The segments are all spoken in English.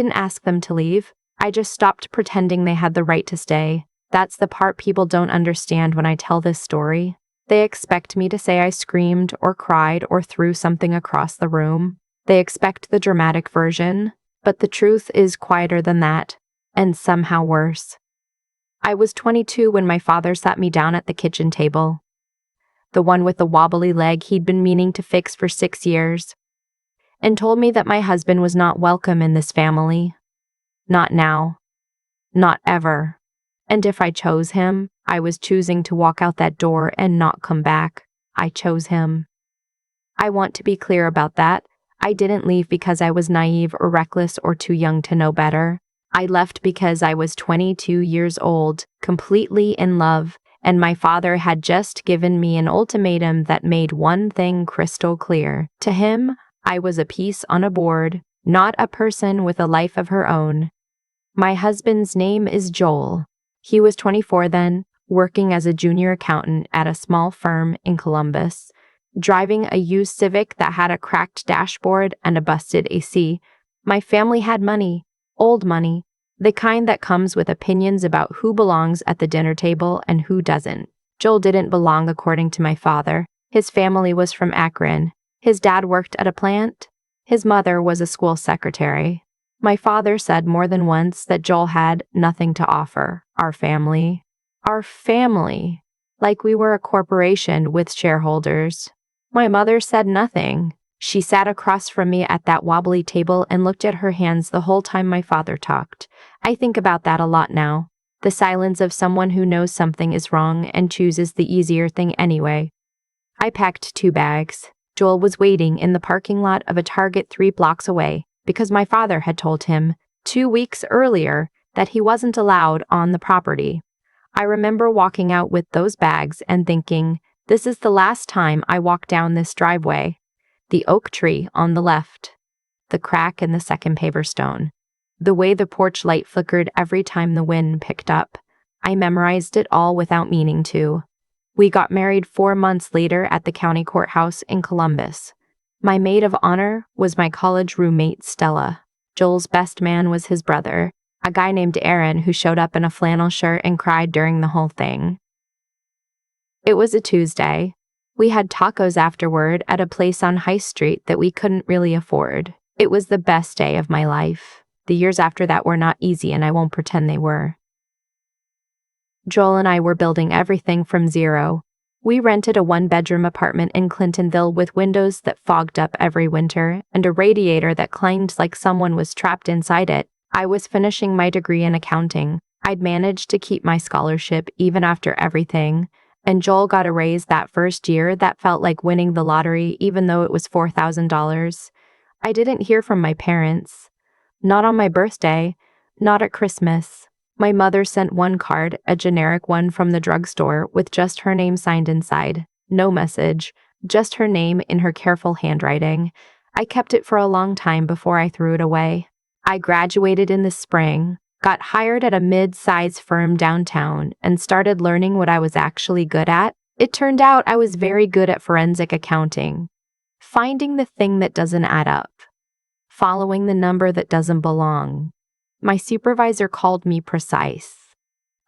Didn't ask them to leave. I just stopped pretending they had the right to stay. That's the part people don't understand when I tell this story. They expect me to say I screamed or cried or threw something across the room. They expect the dramatic version, but the truth is quieter than that, and somehow worse. I was 22 when my father sat me down at the kitchen table. The one with the wobbly leg he'd been meaning to fix for 6 years, and told me that my husband was not welcome in this family. Not now. Not ever. And if I chose him, I was choosing to walk out that door and not come back. I chose him. I want to be clear about that. I didn't leave because I was naive or reckless or too young to know better. I left because I was 22 years old, completely in love, and my father had just given me an ultimatum that made one thing crystal clear. To him, I was a piece on a board, not a person with a life of her own. My husband's name is Joel. He was 24 then, working as a junior accountant at a small firm in Columbus, driving a used Civic that had a cracked dashboard and a busted AC. My family had money, old money, the kind that comes with opinions about who belongs at the dinner table and who doesn't. Joel didn't belong according to my father. His family was from Akron. His dad worked at a plant. His mother was a school secretary. My father said more than once that Joel had nothing to offer our family. Our family. Like we were a corporation with shareholders. My mother said nothing. She sat across from me at that wobbly table and looked at her hands the whole time my father talked. I think about that a lot now. The silence of someone who knows something is wrong and chooses the easier thing anyway. I packed 2 bags. Joel was waiting in the parking lot of a Target 3 blocks away because my father had told him 2 weeks earlier that he wasn't allowed on the property. I remember walking out with those bags and thinking, this is the last time I walk down this driveway. The oak tree on the left, the crack in the second paver stone, the way the porch light flickered every time the wind picked up. I memorized it all without meaning to. We got married 4 months later at the county courthouse in Columbus. My maid of honor was my college roommate, Stella. Joel's best man was his brother, a guy named Aaron who showed up in a flannel shirt and cried during the whole thing. It was a Tuesday. We had tacos afterward at a place on High Street that we couldn't really afford. It was the best day of my life. The years after that were not easy, and I won't pretend they were. Joel and I were building everything from zero. We rented a 1-bedroom apartment in Clintonville with windows that fogged up every winter and a radiator that clanged like someone was trapped inside it. I was finishing my degree in accounting. I'd managed to keep my scholarship even after everything, and Joel got a raise that first year that felt like winning the lottery even though it was $4,000. I didn't hear from my parents. Not on my birthday, not at Christmas. My mother sent one card, a generic one from the drugstore, with just her name signed inside. No message, just her name in her careful handwriting. I kept it for a long time before I threw it away. I graduated in the spring, got hired at a mid-size firm downtown, and started learning what I was actually good at. It turned out I was very good at forensic accounting. Finding the thing that doesn't add up. Following the number that doesn't belong. My supervisor called me precise.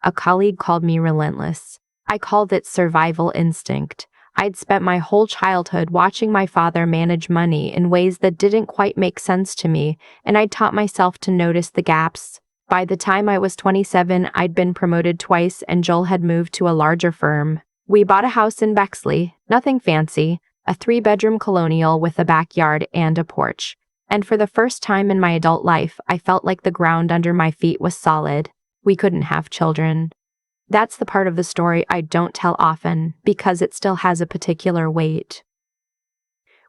A colleague called me relentless. I called it survival instinct. I'd spent my whole childhood watching my father manage money in ways that didn't quite make sense to me, and I taught myself to notice the gaps. By the time I was 27, I'd been promoted twice and Joel had moved to a larger firm. We bought a house in Bexley, nothing fancy, a 3-bedroom colonial with a backyard and a porch. And for the first time in my adult life, I felt like the ground under my feet was solid. We couldn't have children. That's the part of the story I don't tell often because it still has a particular weight.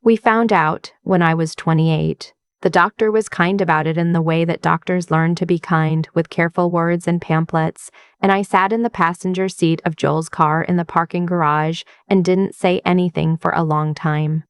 We found out when I was 28. The doctor was kind about it in the way that doctors learn to be kind, with careful words and pamphlets, and I sat in the passenger seat of Joel's car in the parking garage and didn't say anything for a long time.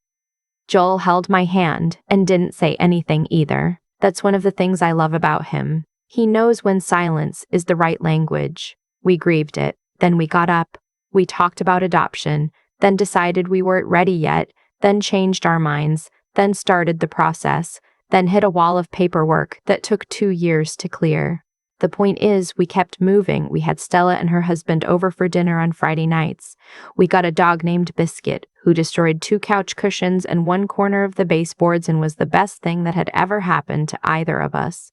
Joel held my hand and didn't say anything either. That's one of the things I love about him. He knows when silence is the right language. We grieved it. Then we got up. We talked about adoption, then decided we weren't ready yet, then changed our minds, then started the process, then hit a wall of paperwork that took 2 years to clear. The point is, we kept moving. We had Stella and her husband over for dinner on Friday nights. We got a dog named Biscuit, who destroyed 2 couch cushions and 1 corner of the baseboards and was the best thing that had ever happened to either of us.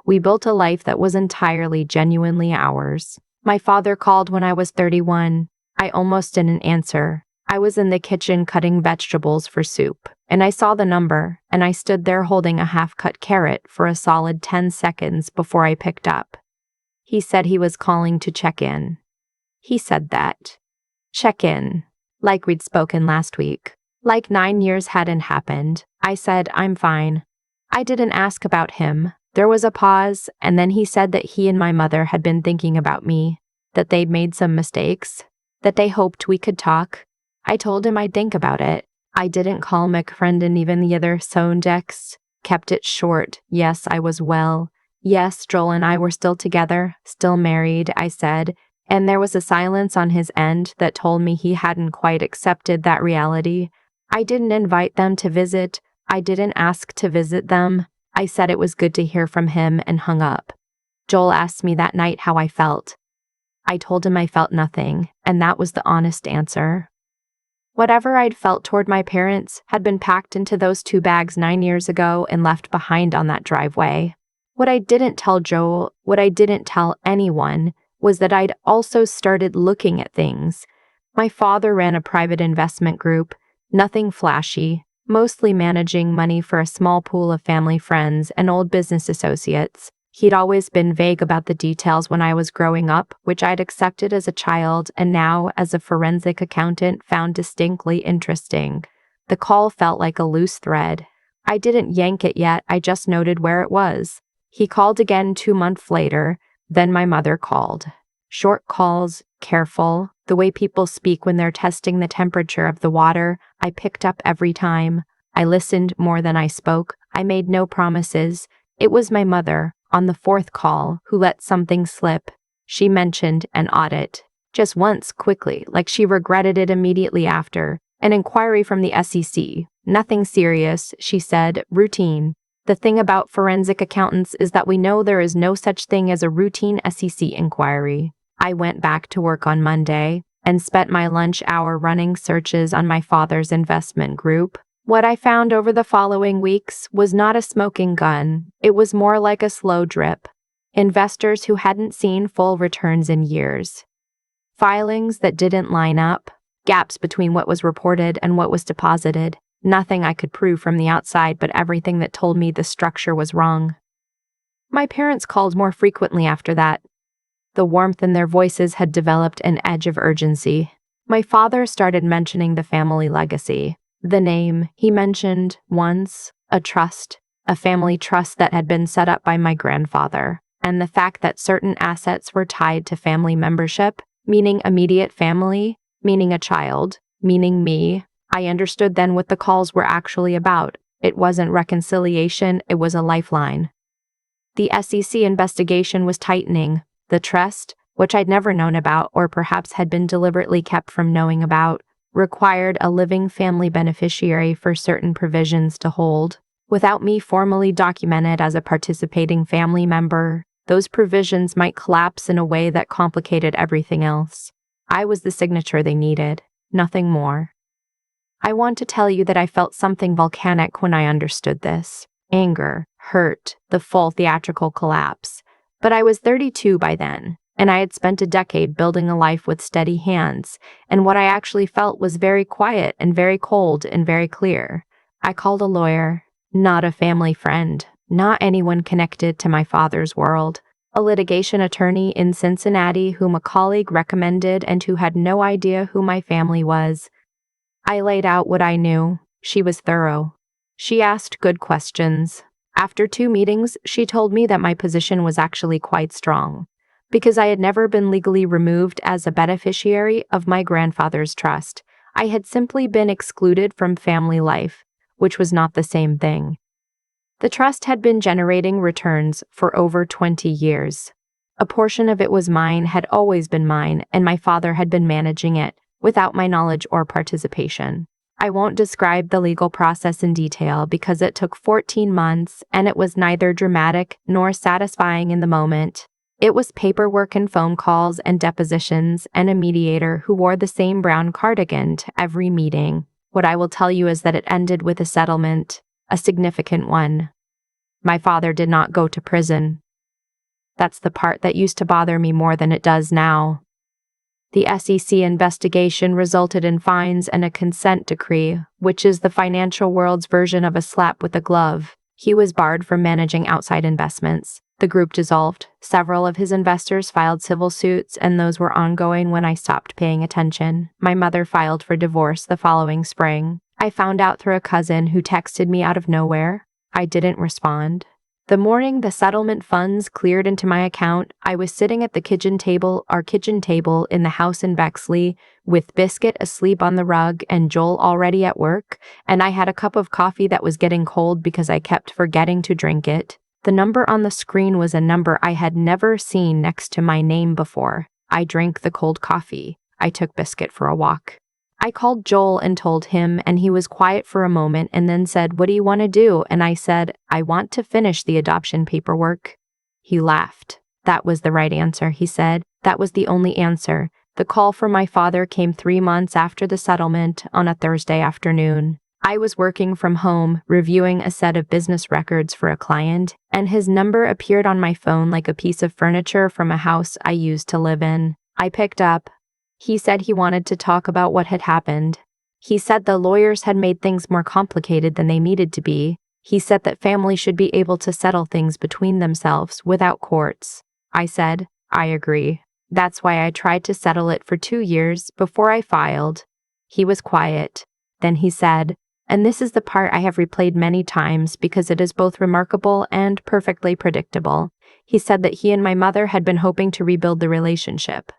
We built a life that was entirely, genuinely ours. My father called when I was 31. I almost didn't answer. I was in the kitchen cutting vegetables for soup, and I saw the number, and I stood there holding a half-cut carrot for a solid 10 seconds before I picked up. He said he was calling to check in. He said that. Check in. Like we'd spoken last week. Like 9 years hadn't happened. I said, I'm fine. I didn't ask about him. There was a pause, and then he said that he and my mother had been thinking about me, that they'd made some mistakes, that they hoped we could talk. I told him I'd think about it. I didn't call McFriend and even the other Sondex. Kept it short. Yes, I was well. Yes, Joel and I were still together, still married, I said, and there was a silence on his end that told me he hadn't quite accepted that reality. I didn't invite them to visit. I didn't ask to visit them. I said it was good to hear from him and hung up. Joel asked me that night how I felt. I told him I felt nothing, and that was the honest answer. Whatever I'd felt toward my parents had been packed into those 2 bags 9 years ago and left behind on that driveway. What I didn't tell Joel, what I didn't tell anyone, was that I'd also started looking at things. My father ran a private investment group, nothing flashy, mostly managing money for a small pool of family friends and old business associates. He'd always been vague about the details when I was growing up, which I'd accepted as a child and now, as a forensic accountant, found distinctly interesting. The call felt like a loose thread. I didn't yank it yet, I just noted where it was. He called again 2 months later, then my mother called. Short calls, careful, the way people speak when they're testing the temperature of the water. I picked up every time. I listened more than I spoke. I made no promises. It was my mother, on the 4th call, who let something slip. She mentioned an audit. Just once, quickly, like she regretted it immediately after. An inquiry from the SEC. Nothing serious, she said, routine. The thing about forensic accountants is that we know there is no such thing as a routine SEC inquiry. I went back to work on Monday and spent my lunch hour running searches on my father's investment group. What I found over the following weeks was not a smoking gun. It was more like a slow drip. Investors who hadn't seen full returns in years. Filings that didn't line up. Gaps between what was reported and what was deposited. Nothing I could prove from the outside, but everything that told me the structure was wrong. My parents called more frequently after that. The warmth in their voices had developed an edge of urgency. My father started mentioning the family legacy. The name, he mentioned once, a trust, a family trust that had been set up by my grandfather, and the fact that certain assets were tied to family membership, meaning immediate family, meaning a child, meaning me. I understood then what the calls were actually about. It wasn't reconciliation, it was a lifeline. The SEC investigation was tightening. The trust, which I'd never known about or perhaps had been deliberately kept from knowing about, required a living family beneficiary for certain provisions to hold. Without me formally documented as a participating family member, those provisions might collapse in a way that complicated everything else. I was the signature they needed, nothing more. I want to tell you that I felt something volcanic when I understood this. Anger, hurt, the full theatrical collapse. But I was 32 by then, and I had spent a decade building a life with steady hands, and what I actually felt was very quiet and very cold and very clear. I called a lawyer, not a family friend, not anyone connected to my father's world, a litigation attorney in Cincinnati whom a colleague recommended and who had no idea who my family was. I laid out what I knew. She was thorough. She asked good questions. After 2 meetings, she told me that my position was actually quite strong, because I had never been legally removed as a beneficiary of my grandfather's trust. I had simply been excluded from family life, which was not the same thing. The trust had been generating returns for over 20 years. A portion of it was mine, had always been mine, and my father had been managing it, without my knowledge or participation. I won't describe the legal process in detail because it took 14 months and it was neither dramatic nor satisfying in the moment. It was paperwork and phone calls and depositions and a mediator who wore the same brown cardigan to every meeting. What I will tell you is that it ended with a settlement, a significant one. My father did not go to prison. That's the part that used to bother me more than it does now. The SEC investigation resulted in fines and a consent decree, which is the financial world's version of a slap with a glove. He was barred from managing outside investments. The group dissolved. Several of his investors filed civil suits, and those were ongoing when I stopped paying attention. My mother filed for divorce the following spring. I found out through a cousin who texted me out of nowhere. I didn't respond. The morning the settlement funds cleared into my account, I was sitting at the kitchen table in the house in Bexley, with Biscuit asleep on the rug and Joel already at work, and I had a cup of coffee that was getting cold because I kept forgetting to drink it. The number on the screen was a number I had never seen next to my name before. I drank the cold coffee. I took Biscuit for a walk. I called Joel and told him, and he was quiet for a moment and then said, "What do you want to do?" And I said, "I want to finish the adoption paperwork." He laughed. "That was the right answer," he said. "That was the only answer." The call from my father came 3 months after the settlement on a Thursday afternoon. I was working from home, reviewing a set of business records for a client, and his number appeared on my phone like a piece of furniture from a house I used to live in. I picked up. He said he wanted to talk about what had happened. He said the lawyers had made things more complicated than they needed to be. He said that families should be able to settle things between themselves without courts. I said, "I agree. That's why I tried to settle it for 2 years before I filed." He was quiet. Then he said, and this is the part I have replayed many times because it is both remarkable and perfectly predictable. He said that he and my mother had been hoping to rebuild the relationship,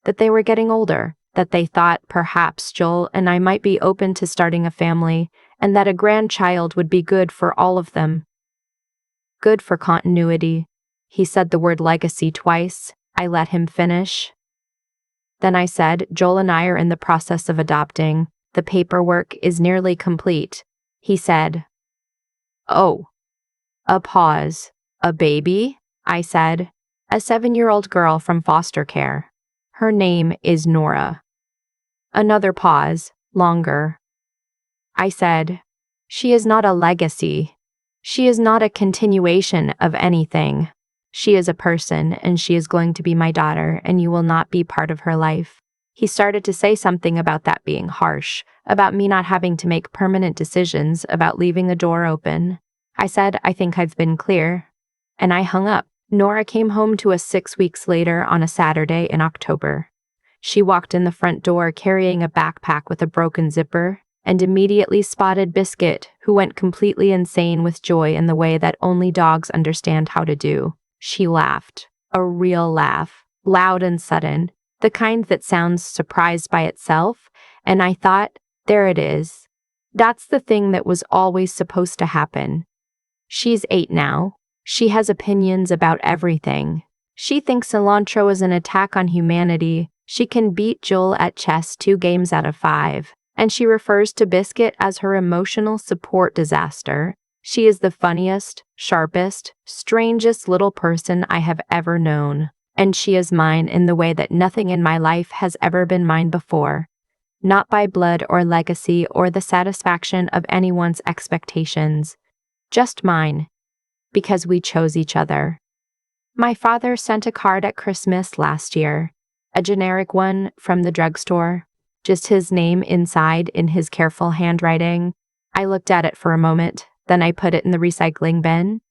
that they were getting older, that they thought perhaps Joel and I might be open to starting a family, and that a grandchild would be good for all of them. Good for continuity. He said the word legacy twice. I let him finish. Then I said, "Joel and I are in the process of adopting. The paperwork is nearly complete." He said, "Oh." A pause. "A baby?" I said. "A 7-year-old girl from foster care. Her name is Nora." Another pause, longer. I said, "She is not a legacy. She is not a continuation of anything. She is a person, and she is going to be my daughter, and you will not be part of her life." He started to say something about that being harsh, about me not having to make permanent decisions, about leaving the door open. I said, "I think I've been clear." And I hung up. Nora came home to us 6 weeks later on a Saturday in October. She walked in the front door carrying a backpack with a broken zipper, and immediately spotted Biscuit, who went completely insane with joy in the way that only dogs understand how to do. She laughed. A real laugh. Loud and sudden. The kind that sounds surprised by itself, and I thought, there it is. That's the thing that was always supposed to happen. She's 8 now. She has opinions about everything. She thinks cilantro is an attack on humanity. She can beat Joel at chess 2 games out of 5, and she refers to Biscuit as her emotional support disaster. She is the funniest, sharpest, strangest little person I have ever known. And she is mine in the way that nothing in my life has ever been mine before. Not by blood or legacy or the satisfaction of anyone's expectations. Just mine. Because we chose each other. My father sent a card at Christmas last year. A generic one from the drugstore. Just his name inside in his careful handwriting. I looked at it for a moment, then I put it in the recycling bin.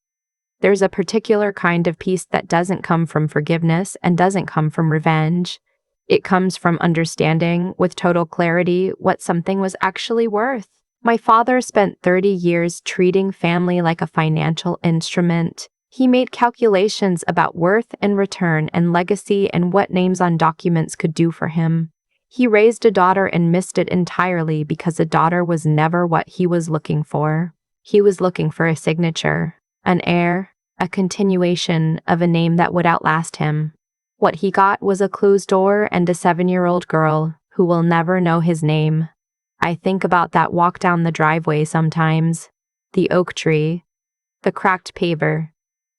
There's a particular kind of peace that doesn't come from forgiveness and doesn't come from revenge. It comes from understanding, with total clarity, what something was actually worth. My father spent 30 years treating family like a financial instrument. He made calculations about worth and return and legacy and what names on documents could do for him. He raised a daughter and missed it entirely because a daughter was never what he was looking for. He was looking for a signature. An heir, a continuation of a name that would outlast him. What he got was a closed door and a 7-year-old girl who will never know his name. I think about that walk down the driveway sometimes. The oak tree, the cracked paver,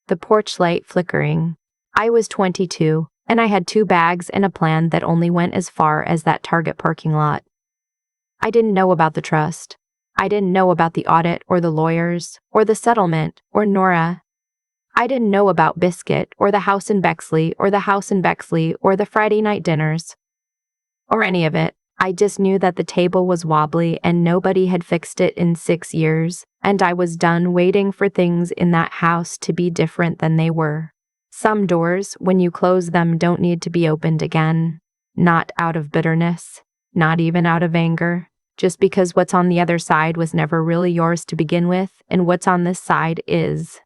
the porch light flickering. I was 22, and I had 2 bags and a plan that only went as far as that Target parking lot. I didn't know about the trust. I didn't know about the audit or the lawyers or the settlement or Nora. I didn't know about Biscuit or the house in Bexley or the house in Bexley or the Friday night dinners or any of it. I just knew that the table was wobbly and nobody had fixed it in 6 years, and I was done waiting for things in that house to be different than they were. Some doors, when you close them, don't need to be opened again. Not out of bitterness, not even out of anger, just because what's on the other side was never really yours to begin with, and what's on this side is.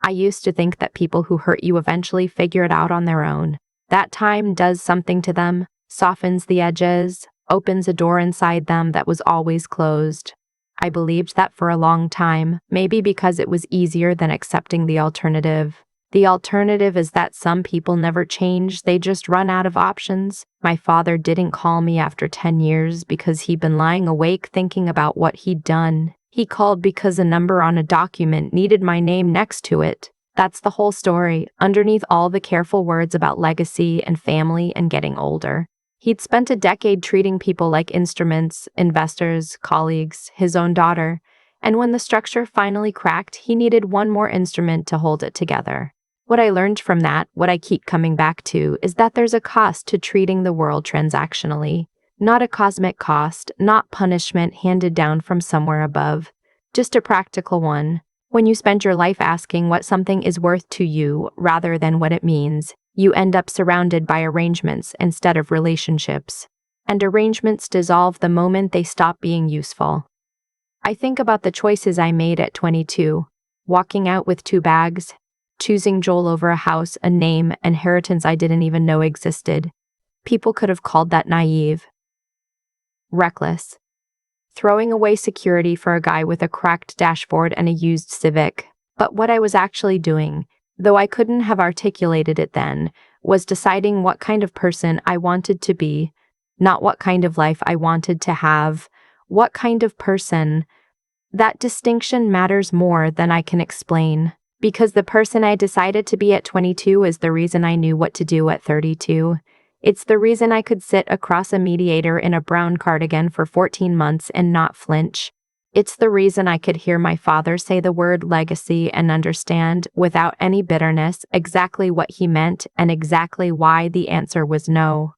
I used to think that people who hurt you eventually figure it out on their own. That time does something to them, softens the edges, opens a door inside them that was always closed. I believed that for a long time, maybe because it was easier than accepting the alternative. The alternative is that some people never change, they just run out of options. My father didn't call me after 10 years because he'd been lying awake thinking about what he'd done. He called because a number on a document needed my name next to it. That's the whole story, underneath all the careful words about legacy and family and getting older. He'd spent a decade treating people like instruments, investors, colleagues, his own daughter, and when the structure finally cracked, he needed one more instrument to hold it together. What I learned from that, what I keep coming back to, is that there's a cost to treating the world transactionally. Not a cosmic cost, not punishment handed down from somewhere above, just a practical one. When you spend your life asking what something is worth to you rather than what it means, you end up surrounded by arrangements instead of relationships. And arrangements dissolve the moment they stop being useful. I think about the choices I made at 22, walking out with 2 bags, choosing Joel over a house, a name, inheritance I didn't even know existed. People could have called that naive. Reckless. Throwing away security for a guy with a cracked dashboard and a used Civic. But what I was actually doing, though I couldn't have articulated it then, was deciding what kind of person I wanted to be, not what kind of life I wanted to have. What kind of person? That distinction matters more than I can explain, because the person I decided to be at 22 is the reason I knew what to do at 32. It's the reason I could sit across a mediator in a brown cardigan for 14 months and not flinch. It's the reason I could hear my father say the word legacy and understand, without any bitterness, exactly what he meant and exactly why the answer was no.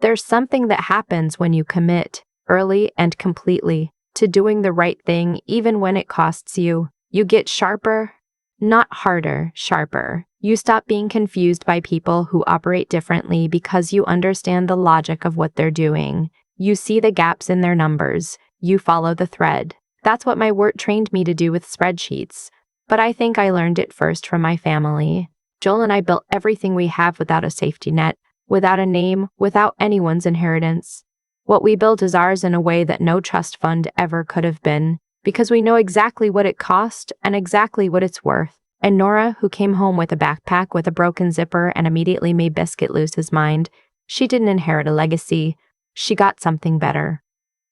There's something that happens when you commit, early and completely, to doing the right thing even when it costs you. You get sharper, not harder, sharper. You stop being confused by people who operate differently because you understand the logic of what they're doing. You see the gaps in their numbers. You follow the thread. That's what my work trained me to do with spreadsheets. But I think I learned it first from my family. Joel and I built everything we have without a safety net, without a name, without anyone's inheritance. What we built is ours in a way that no trust fund ever could have been, because we know exactly what it cost and exactly what it's worth. And Nora, who came home with a backpack with a broken zipper and immediately made Biscuit lose his mind, she didn't inherit a legacy. She got something better.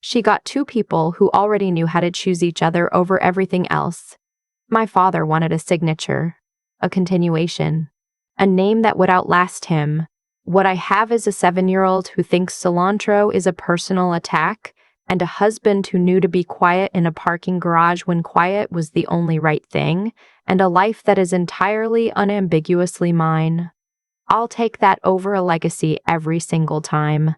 She got 2 people who already knew how to choose each other over everything else. My father wanted a signature, a continuation, a name that would outlast him. What I have is a 7-year-old who thinks cilantro is a personal attack, and a husband who knew to be quiet in a parking garage when quiet was the only right thing, and a life that is entirely unambiguously mine. I'll take that over a legacy every single time.